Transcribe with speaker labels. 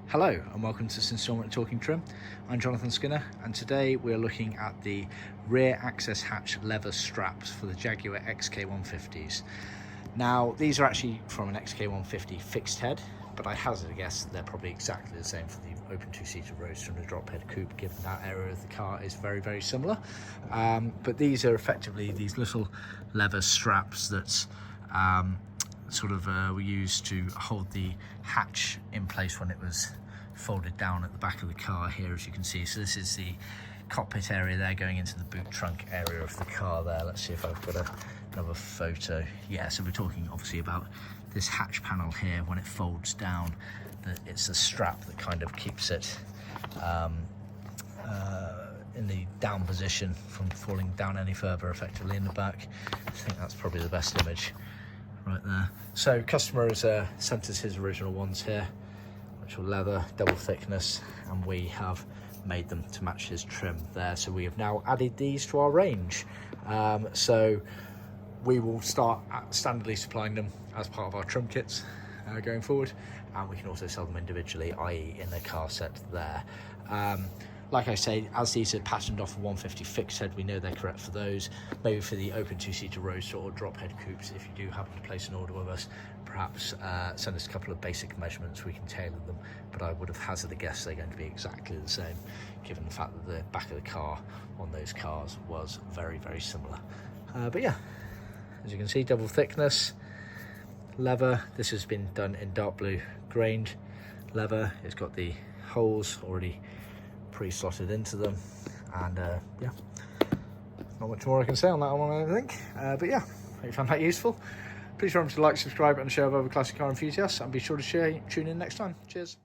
Speaker 1: Hello and welcome to this instalment of Talking Trim. I'm Jonathon Skinner and today we're looking at the rear access hatch leather straps for the Jaguar XK150s. Now these are actually from an XK150 fixed head, but I hazard a guess they're probably exactly the same for the open two-seater roadster and the drop head coupe, given that area of the car is very similar. But these are effectively these little leather straps that were used to hold the hatch in place when it was folded down at the back of the car here, as you can see. So this is the cockpit area there going into the boot trunk area of the car there. Let's see if I've got another photo. Yeah, so we're talking obviously about this hatch panel here. When it folds down, it's a strap that kind of keeps it in the down position from falling down any further effectively in the back. I think that's probably the best image right there. So customer has sent us his original ones here, which are leather, double thickness, and we have made them to match his trim there. So we have now added these to our range. So we will start standardly supplying them as part of our trim kits going forward, and we can also sell them individually, i.e. in the car set there. Like I say, as these are patterned off a 150 fixed head, we know they're correct for those. Maybe for the open two-seater roadster or drop head coupes, if you do happen to place an order with us, perhaps send us a couple of basic measurements, we can tailor them. But I would have hazarded a guess they're going to be exactly the same, given the fact that the back of the car on those cars was very similar. But yeah, as you can see, double thickness, leather. This has been done in dark blue grained leather. It's got the holes already pre-slotted into them, and yeah, not much more I can say on that one, I think. But yeah, hope you found that useful. Please remember to like, subscribe and share with other classic car enthusiasts, and be sure to tune in next time. Cheers.